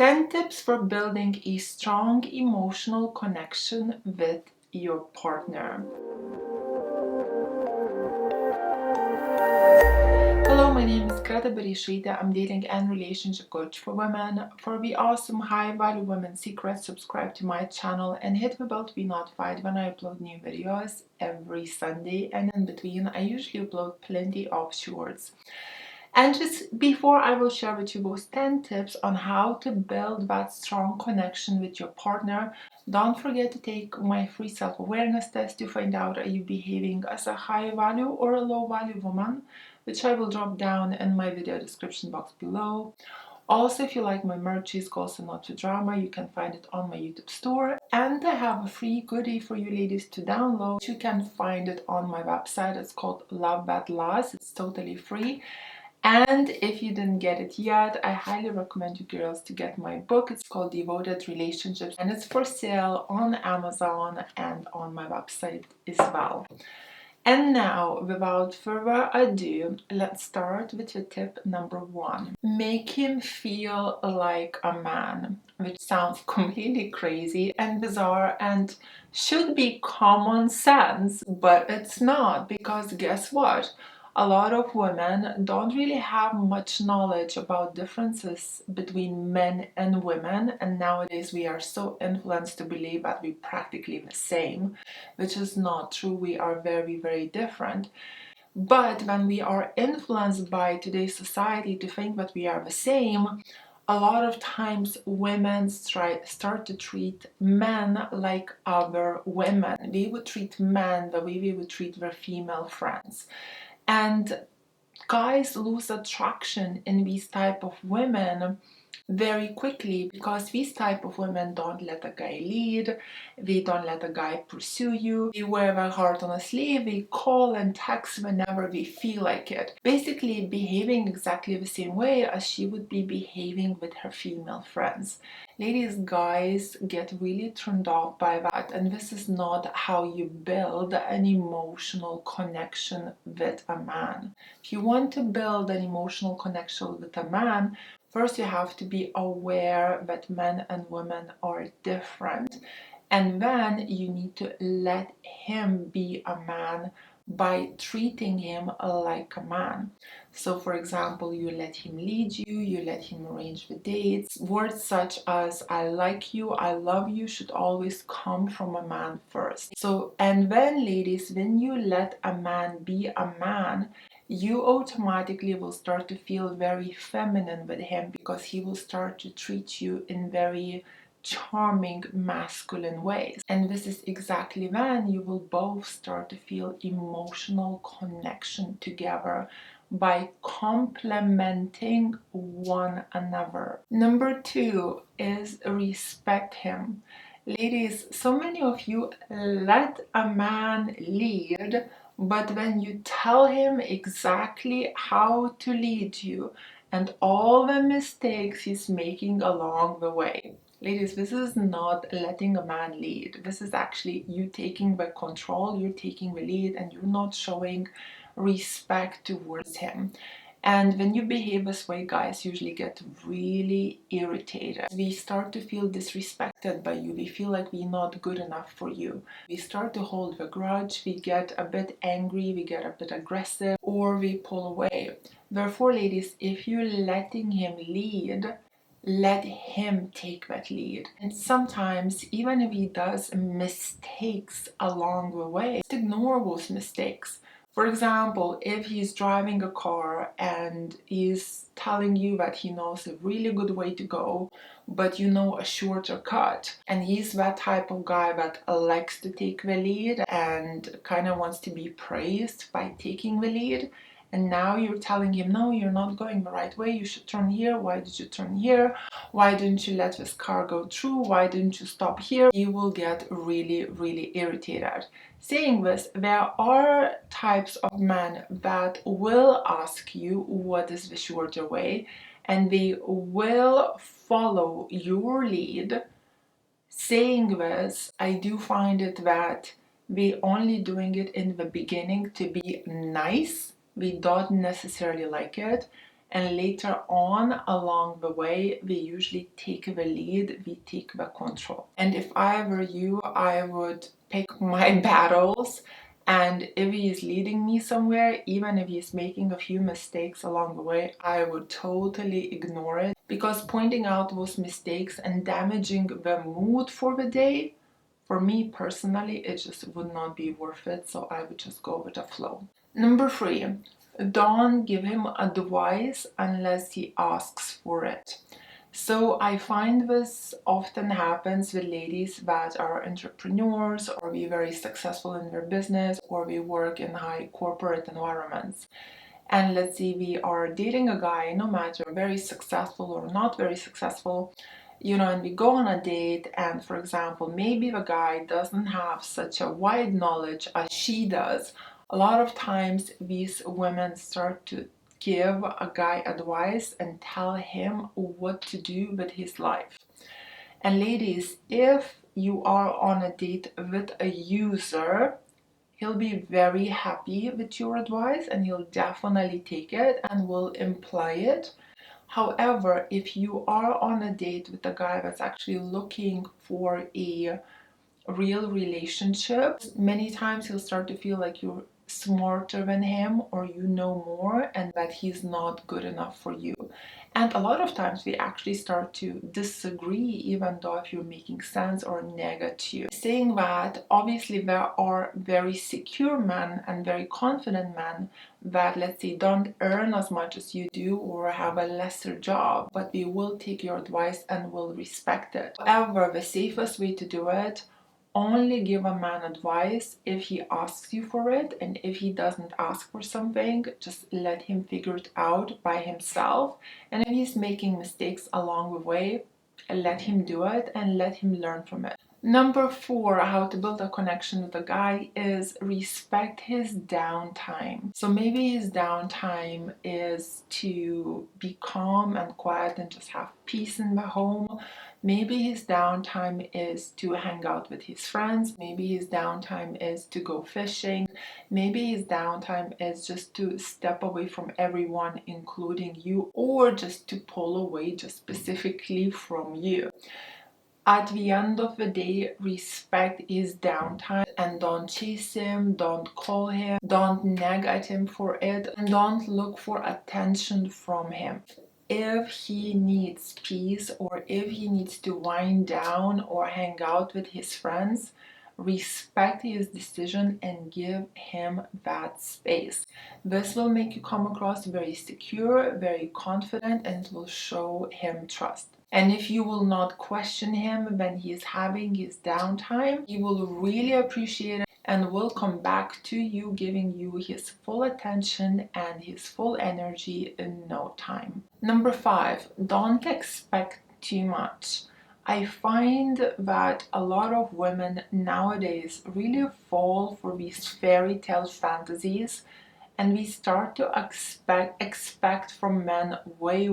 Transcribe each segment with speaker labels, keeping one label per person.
Speaker 1: 10 tips for building a strong emotional connection with your partner. Hello, my name is Greta Bereisaite. I'm dating and relationship coach for women. For the awesome high-value women secrets, subscribe to my channel and hit the bell to be notified when I upload new videos every Sunday. And in between, I usually upload plenty of shorts. And just before I will share with you those 10 tips on how to build that strong connection with your partner, don't forget to take my free self-awareness test to find out are you behaving as a high value or a low value woman, which I will drop down in my video description box below. Also, if you like my merch, it's also Not to Drama, you can find it on my YouTube store. And I have a free goodie for you ladies to download. You can find it on my website. It's called Love That Lasts. It's totally free. And if you didn't get it yet, I highly recommend you girls to get my book. It's called Devoted Relationships and it's for sale on Amazon and on my website as well. And now, without further ado, let's start with the tip number 1. Make him feel like a man, which sounds completely crazy and bizarre and should be common sense, but it's not, because guess what? A lot of women don't really have much knowledge about differences between men and women, and nowadays we are so influenced to believe that we're practically the same, which is not true. We are very, very different. But when we are influenced by today's society to think that we are the same, a lot of times women start to treat men like other women. They would treat men the way they would treat their female friends. And guys lose attraction in these type of women very quickly, because these type of women don't let a guy lead, they don't let a guy pursue you, they wear their heart on a sleeve, they call and text whenever they feel like it, basically behaving exactly the same way as she would be behaving with her female friends. Ladies, guys get really turned off by that, and this is not how you build an emotional connection with a man. If you want to build an emotional connection with a man, first you have to be aware that men and women are different, and then you need to let him be a man by treating him like a man. So for example, you let him lead you, you let him arrange the dates. Words such as I like you, I love you should always come from a man first. So, and then ladies, when you let a man be a man, you automatically will start to feel very feminine with him, because he will start to treat you in very charming masculine ways. And this is exactly when you will both start to feel emotional connection together by complementing one another. Number 2 is respect him. Ladies, so many of you let a man lead, but when you tell him exactly how to lead you and all the mistakes he's making along the way. Ladies, this is not letting a man lead. This is actually you taking the control, you're taking the lead, and you're not showing respect towards him. And when you behave this way, guys usually get really irritated. We start to feel disrespected by you. We feel like we're not good enough for you. We start to hold a grudge. We get a bit angry. We get a bit aggressive, or we pull away. Therefore, ladies, if you're letting him lead, let him take that lead. And sometimes, even if he does mistakes along the way, just ignore those mistakes. For example, if he's driving a car and he's telling you that he knows a really good way to go, but you know a shorter cut, and he's that type of guy that likes to take the lead and kind of wants to be praised by taking the lead, and now you're telling him, no, you're not going the right way, you should turn here, why did you turn here, why didn't you let this car go through, why didn't you stop here, you will get really, really irritated. Saying this, there are types of men that will ask you what is the shorter way, and they will follow your lead. Saying this, I do find it that they only doing it in the beginning to be nice. We don't necessarily like it, and later on along the way we usually take the lead, we take the control. And if I were you, I would pick my battles, and if he is leading me somewhere, even if he's making a few mistakes along the way, I would totally ignore it, because pointing out those mistakes and damaging the mood for the day, for me personally, it just would not be worth it, so I would just go with the flow. Number 3, don't give him advice unless he asks for it. So I find this often happens with ladies that are entrepreneurs or be very successful in their business or we work in high corporate environments. And let's say we are dating a guy, no matter very successful or not very successful, and we go on a date, and for example, maybe the guy doesn't have such a wide knowledge as she does. A lot of times these women start to give a guy advice and tell him what to do with his life. And ladies, if you are on a date with a user, he'll be very happy with your advice and he'll definitely take it and will imply it. However, if you are on a date with a guy that's actually looking for a real relationship, many times he'll start to feel like you're smarter than him or you know more and that he's not good enough for you. And a lot of times we actually start to disagree, even though if you're making sense or negative. Saying that, obviously there are very secure men and very confident men that, let's say, don't earn as much as you do or have a lesser job, but we will take your advice and will respect it. However, the safest way to do it, only give a man advice if he asks you for it, and if he doesn't ask for something, just let him figure it out by himself. And if he's making mistakes along the way, let him do it and let him learn from it. Number 4, how to build a connection with a guy is respect his downtime. So maybe his downtime is to be calm and quiet and just have peace in the home. Maybe his downtime is to hang out with his friends. Maybe his downtime is to go fishing. Maybe his downtime is just to step away from everyone, including you, or just to pull away just specifically from you. At the end of the day, respect his downtime and don't chase him, don't call him, don't nag at him for it, and don't look for attention from him. If he needs peace or if he needs to wind down or hang out with his friends, respect his decision and give him that space. This will make you come across very secure, very confident, and it will show him trust. And if you will not question him when he is having his downtime, he will really appreciate it and will come back to you, giving you his full attention and his full energy in no time. Number 5, don't expect too much. I find that a lot of women nowadays really fall for these fairy tale fantasies, and we start to expect from men way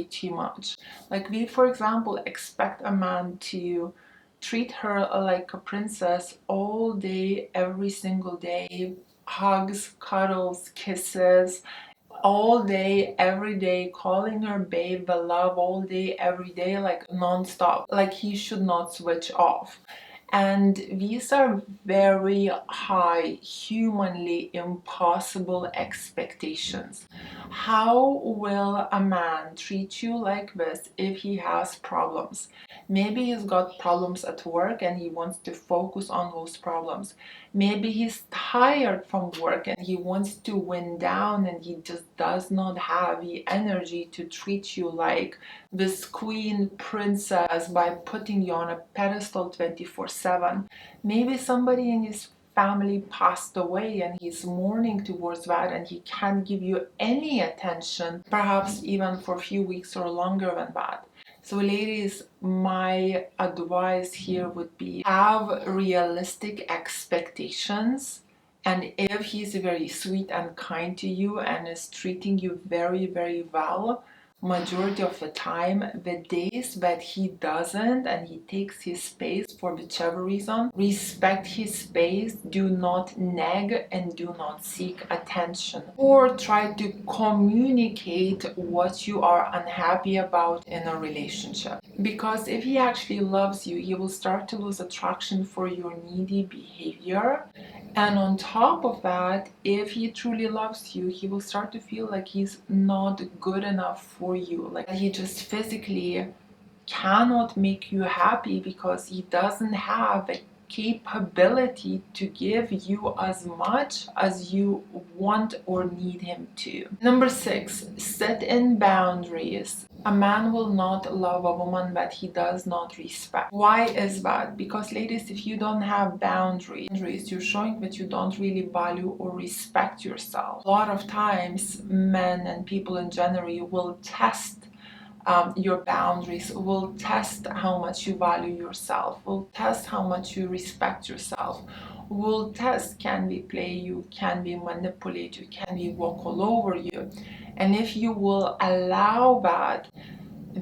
Speaker 1: too much. Like we, for example, expect a man to treat her like a princess all day, every single day, hugs, cuddles, kisses, all day, every day, calling her babe, the love all day, every day, like non-stop. Like he should not switch off. And these are very high, humanly impossible expectations. How will a man treat you like this if he has problems? Maybe he's got problems at work and he wants to focus on those problems. Maybe he's tired from work and he wants to wind down and he just does not have the energy to treat you like this queen princess by putting you on a pedestal 24/7. Maybe somebody in his family passed away and he's mourning towards that and he can't give you any attention, perhaps even for a few weeks or longer than that. So ladies, my advice here would be have realistic expectations, and if he's very sweet and kind to you and is treating you very well, majority of the time. The days that he doesn't and he takes his space for whichever reason, respect his space, do not nag and do not seek attention or try to communicate what you are unhappy about in a relationship. Because if he actually loves you, he will start to lose attraction for your needy behavior. And on top of that, if he truly loves you, he will start to feel like he's not good enough for you. Like he just physically cannot make you happy because he doesn't have the capability to give you as much as you want or need him to. Number 6, set in boundaries. A man will not love a woman that he does not respect. Why is that? Because ladies, if you don't have boundaries, you're showing that you don't really value or respect yourself. A lot of times, men and people in general will test your boundaries, will test how much you value yourself, will test how much you respect yourself, will test can we play you, can we manipulate you, can we walk all over you. And if you will allow that,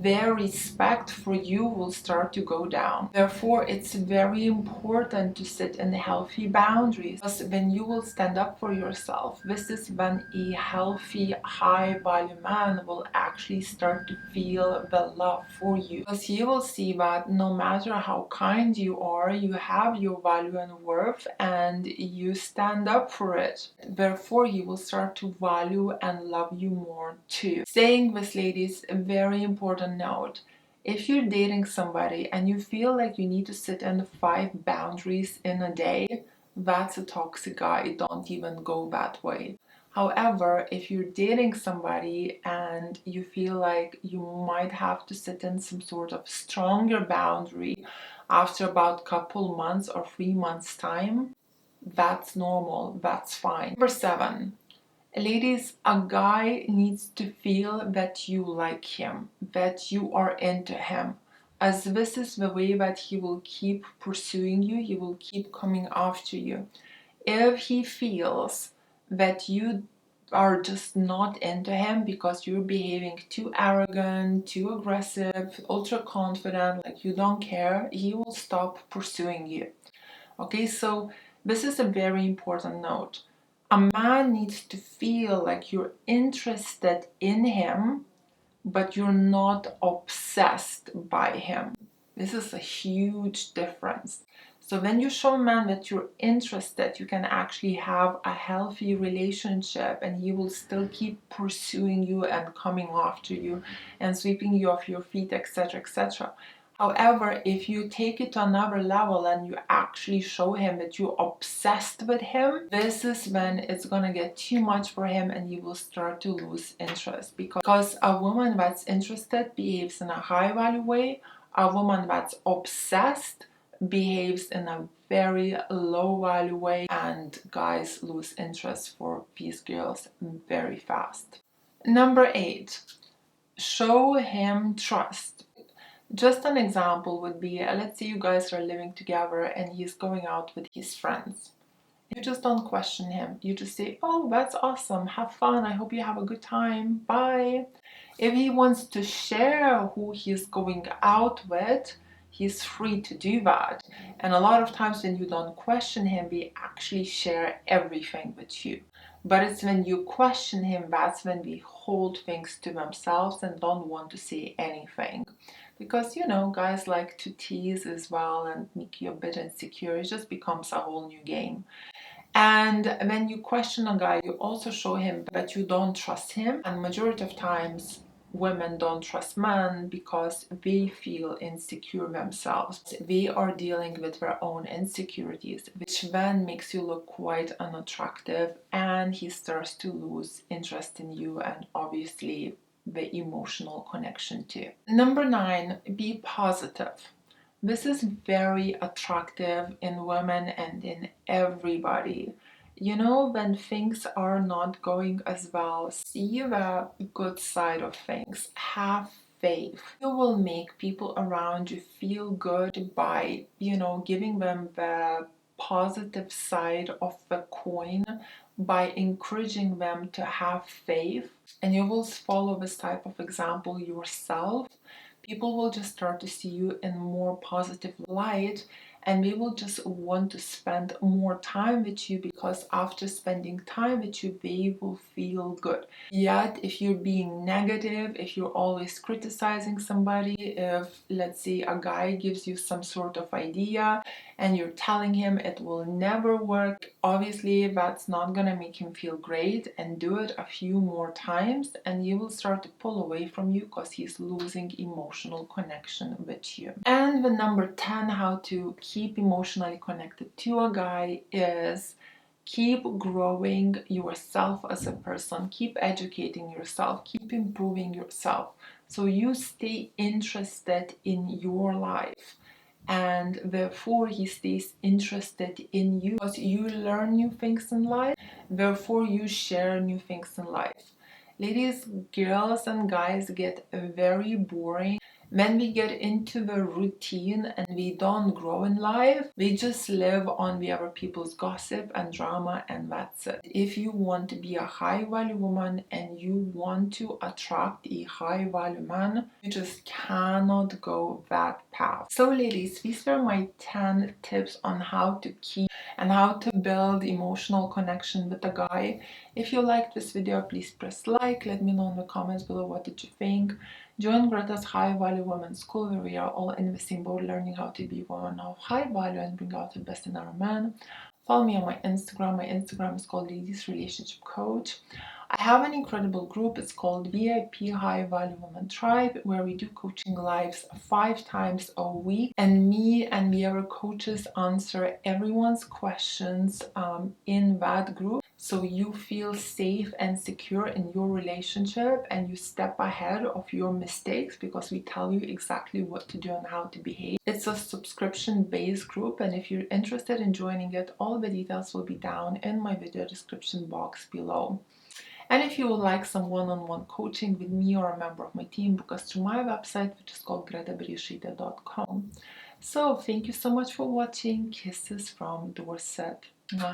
Speaker 1: their respect for you will start to go down. Therefore, it's very important to set in healthy boundaries, because when you will stand up for yourself, this is when a healthy, high value man will actually start to feel the love for you, because he will see that no matter how kind you are, you have your value and worth and you stand up for it. Therefore, he will start to value and love you more too. Saying this, ladies, a very important note. If you're dating somebody and you feel like you need to sit in 5 boundaries in a day, that's a toxic guy. Don't even go that way. However, if you're dating somebody and you feel like you might have to sit in some sort of stronger boundary after about couple months or 3 months time, that's normal, that's fine. Number 7, ladies, a guy needs to feel that you like him, that you are into him, as this is the way that he will keep pursuing you, he will keep coming after you. If he feels that you are just not into him because you're behaving too arrogant, too aggressive, ultra confident, like you don't care, he will stop pursuing you. Okay, so this is a very important note. A man needs to feel like you're interested in him, but you're not obsessed by him. This is a huge difference. So when you show a man that you're interested, you can actually have a healthy relationship and he will still keep pursuing you and coming after you and sweeping you off your feet, etc., etc. However, if you take it to another level and you actually show him that you're obsessed with him, this is when it's gonna get too much for him and he will start to lose interest. Because a woman that's interested behaves in a high value way, a woman that's obsessed behaves in a very low value way, and guys lose interest for these girls very fast. Number 8, show him trust. Just an example would be, let's say you guys are living together and he's going out with his friends. You just don't question him. You just say, oh, that's awesome. Have fun. I hope you have a good time. Bye. If he wants to share who he's going out with, he's free to do that. And a lot of times when you don't question him, they actually share everything with you. But it's when you question him, that's when we hold things to themselves and don't want to say anything. Because, guys like to tease as well and make you a bit insecure. It just becomes a whole new game. And when you question a guy, you also show him that you don't trust him. And majority of times, women don't trust men because they feel insecure themselves. They are dealing with their own insecurities, which then makes you look quite unattractive, and he starts to lose interest in you and obviously the emotional connection too. Number 9, be positive. This is very attractive in women and in everybody. When things are not going as well, see the good side of things. Have faith. You will make people around you feel good by, giving them the positive side of the coin by encouraging them to have faith, and you will follow this type of example yourself, people will just start to see you in more positive light, and they will just want to spend more time with you, because after spending time with you, they will feel good. Yet, if you're being negative, if you're always criticizing somebody, if, let's say, a guy gives you some sort of idea and you're telling him it will never work, obviously that's not gonna make him feel great, and do it a few more times and he will start to pull away from you because he's losing emotional connection with you. And the number 10, how to keep emotionally connected to a guy, is keep growing yourself as a person, keep educating yourself, keep improving yourself, so you stay interested in your life, and therefore he stays interested in you because you learn new things in life, therefore you share new things in life. Ladies, girls and guys get very boring when we get into the routine and we don't grow in life. We just live on the other people's gossip and drama, and that's it. If you want to be a high value woman and you want to attract a high value man, you just cannot go that path. So ladies, these were my 10 tips on how to keep and how to build emotional connection with a guy. If you liked this video, please press like. Let me know in the comments below what did you think. Join Greta's High Value Women's School, where we are all in the same boat, learning how to be women of high value and bring out the best in our men. Follow me on my Instagram. My Instagram is called Ladies Relationship Coach. I have an incredible group. It's called VIP High Value Women Tribe, where we do coaching lives 5 times a week. And me and the other coaches answer everyone's questions in that group. So you feel safe and secure in your relationship, and you step ahead of your mistakes because we tell you exactly what to do and how to behave. It's a subscription-based group, and if you're interested in joining it, all the details will be down in my video description box below. And if you would like some one-on-one coaching with me or a member of my team, book us through my website, which is called gretabereisaite.com. So thank you so much for watching. Kisses from Dorset. Mwah.